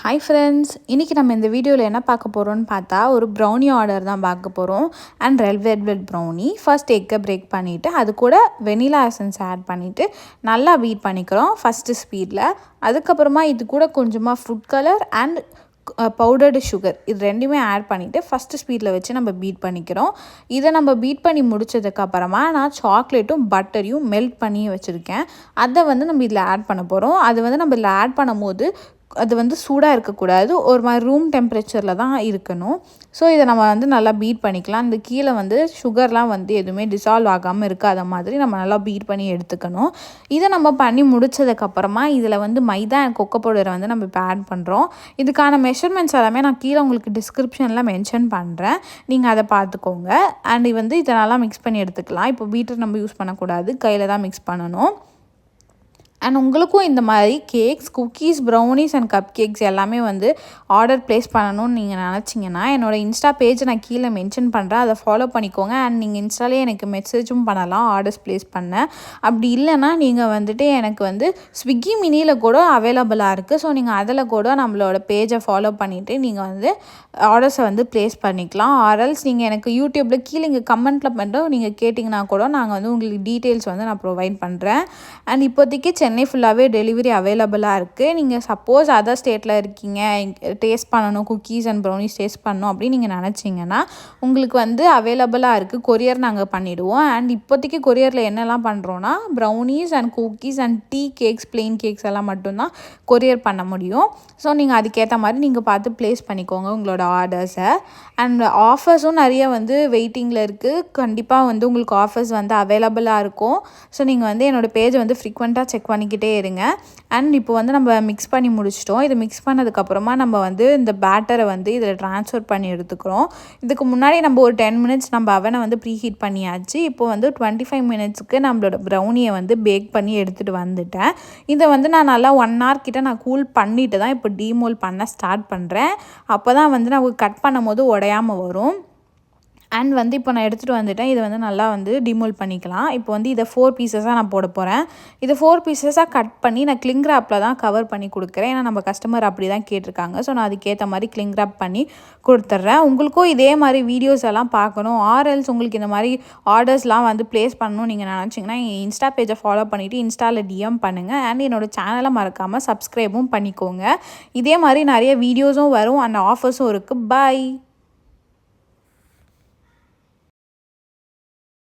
Hi friends, இன்றைக்கி நம்ம இந்த வீடியோவில் என்ன பார்க்க போகிறோம்னு பார்த்தா ஒரு ப்ரௌனி ஆர்டர் தான் பார்க்க போகிறோம். And red velvet brownie. First எக்கை பிரேக் பண்ணிவிட்டு அது கூட வெனிலா எசன்ஸ் ஆட் பண்ணிவிட்டு நல்லா பீட் பண்ணிக்கிறோம் ஃபஸ்ட்டு ஸ்பீடில். அதுக்கப்புறமா இது கூட கொஞ்சமாக food colour and powdered sugar இது ரெண்டுமே ஆட் பண்ணிவிட்டு ஃபஸ்ட்டு ஸ்பீடில் வச்சு நம்ம பீட் பண்ணிக்கிறோம். இதை நம்ம பீட் பண்ணி முடித்ததுக்கப்புறமா நான் சாக்லேட்டும் பட்டரையும் மெல்ட் பண்ணி வச்சுருக்கேன். அதை நம்ம இதில் ஆட் பண்ண போகிறோம். அது நம்ம இதில் ஆட் பண்ணும்போது அது சூடாக இருக்கக்கூடாது, ஒரு மாதிரி ரூம் டெம்பரேச்சரில் தான் இருக்கணும். ஸோ இதை நம்ம நல்லா பீட் பண்ணிக்கலாம். இந்த கீழே சுகர்லாம் எதுவுமே டிசால்வ் ஆகாமல் இருக்காத மாதிரி நம்ம நல்லா பீட் பண்ணி எடுத்துக்கணும். இதை நம்ம பண்ணி முடித்ததுக்கப்புறமா இதில் மைதா அண்ட் கொக்கோ பவுடரை நம்ம இப்போ ஆட் பண்ணுறோம். இதுக்கான மெஷர்மெண்ட்ஸ் எல்லாமே நான் கீழே உங்களுக்கு டிஸ்கிரிப்ஷனில் மென்ஷன் பண்ணுறேன், நீங்கள் அதை பார்த்துக்கோங்க. அண்ட் இதை நல்லா மிக்ஸ் பண்ணி எடுத்துக்கலாம். இப்போ பீட்டர் நம்ம யூஸ் பண்ணக்கூடாது, கையில் தான் மிக்ஸ் பண்ணணும். அண்ட் உங்களுக்கும் இந்த மாதிரி cakes, cookies, brownies and cup cakes எல்லாமே ஆர்டர் ப்ளேஸ் பண்ணணும்னு நீங்கள் நினச்சிங்கன்னா என்னோடய இன்ஸ்டா பேஜை நான் கீழே மென்ஷன் பண்ணுறேன், அதை ஃபாலோ பண்ணிக்கோங்க. அண்ட் நீங்கள் இன்ஸ்டாலே எனக்கு மெசேஜும் பண்ணலாம் ஆர்டர்ஸ் ப்ளேஸ் பண்ண. அப்படி இல்லைன்னா நீங்கள் எனக்கு ஸ்விக்கி மினியில் கூட அவைலபிளாக இருக்குது. ஸோ நீங்கள் அதில் கூட நம்மளோட பேஜை ஃபாலோ பண்ணிவிட்டு நீங்கள் ஆர்டர்ஸை ப்ளேஸ் பண்ணிக்கலாம். ஆர்எல்ஸ் நீங்கள் எனக்கு யூடியூப்பில் கீழே இங்கே கமெண்ட்டில் பண்ணிட்டு நீங்கள் கேட்டிங்கன்னா கூட நாங்கள் உங்களுக்கு டீட்டெயில்ஸ் நான் ப்ரொவைட் பண்ணுறேன். அண்ட் இப்போதைக்கு சென்னை ஃபுல்லாகவே டெலிவரி அவைலபிளாக இருக்குது. நீங்கள் சப்போஸ் அதர் ஸ்டேட்டில் இருக்கீங்க, டேஸ்ட் பண்ணணும், குக்கீஸ் அண்ட் ப்ரௌனிஸ் டேஸ்ட் பண்ணணும் அப்படின்னு நீங்கள் நினச்சிங்கன்னா உங்களுக்கு அவைலபிளாக இருக்குது. கொரியர் நாங்கள் பண்ணிவிடுவோம். அண்ட் இப்போதைக்கு கொரியரில் என்னெல்லாம் பண்ணுறோன்னா brownies and cookies and tea cakes, plain cakes எல்லாம் மட்டும்தான் கொரியர் பண்ண முடியும். ஸோ நீங்கள் அதுக்கேற்ற மாதிரி நீங்கள் பார்த்து ப்ளேஸ் பண்ணிக்கோங்க உங்களோட ஆர்டர்ஸை. அண்ட் ஆஃபர்ஸும் நிறைய வெயிட்டிங்கில் இருக்குது. கண்டிப்பாக உங்களுக்கு ஆஃபர்ஸ் அவைலபிளாக இருக்கும். ஸோ நீங்கள் என்னோடய பேஜை ஃப்ரீக்வெண்ட்டாக செக் பண்ணிக்கிட்டே இருங்க. அண்ட் இப்போ நம்ம மிக்ஸ் பண்ணி முடிச்சிட்டோம். இதை மிக்ஸ் பண்ணதுக்கப்புறமா நம்ம இந்த பேட்டரை இதில் ட்ரான்ஸ்ஃபர் பண்ணி எடுத்துக்கிறோம். இதுக்கு முன்னாடி நம்ம ஒரு 10 மினிட்ஸ் நம்ம அவனை ப்ரீஹீட் பண்ணியாச்சு. இப்போ 25 மினிட்ஸுக்கு நம்மளோட ப்ரௌனியை பேக் பண்ணி எடுத்துகிட்டு வந்துட்டேன். இதை நான் நல்லா 1 hour கிட்ட நான் கூல் பண்ணிட்டு தான் இப்போ டீமோல் பண்ண ஸ்டார்ட் பண்ணுறேன். அப்போ தான் நான் கட் பண்ணும் போது உடையாமல் வரும். அண்ட் இப்போ நான் எடுத்துகிட்டு வந்துட்டேன். இதை நல்லா டிமோல் பண்ணிக்கலாம். இப்போ இதை 4 பீசஸாக நான் போட போகிறேன். இதை 4 பீசஸாக கட் பண்ணி நான் கிளிங் ராப்பில் தான் கவர் பண்ணி கொடுக்குறேன். ஏன்னா நம்ம கஸ்டமர் அப்படி தான் கேட்டிருக்காங்க. ஸோ நான் அதுக்கேற்ற மாதிரி கிளிங் ராப் பண்ணி கொடுத்துட்றேன். உங்களுக்கும் இதே மாதிரி வீடியோஸ் எல்லாம் பார்க்கணும், ஆர்எல்ஸ் உங்களுக்கு இந்த மாதிரி ஆர்டர்ஸ்லாம் ப்ளேஸ் பண்ணணும் நீங்கள் நினச்சிங்கன்னா எங்கள் இன்ஸ்டா பேஜை ஃபாலோ பண்ணிவிட்டு இன்ஸ்டாவில் டிஎம் பண்ணுங்கள். அண்ட் என்னோடய சேனலை மறக்காமல் சப்ஸ்கிரைபும் பண்ணிக்கோங்க. இதே மாதிரி நிறைய வீடியோஸும் வரும் அண்ட் ஆஃபர்ஸும் இருக்குது. பாய்.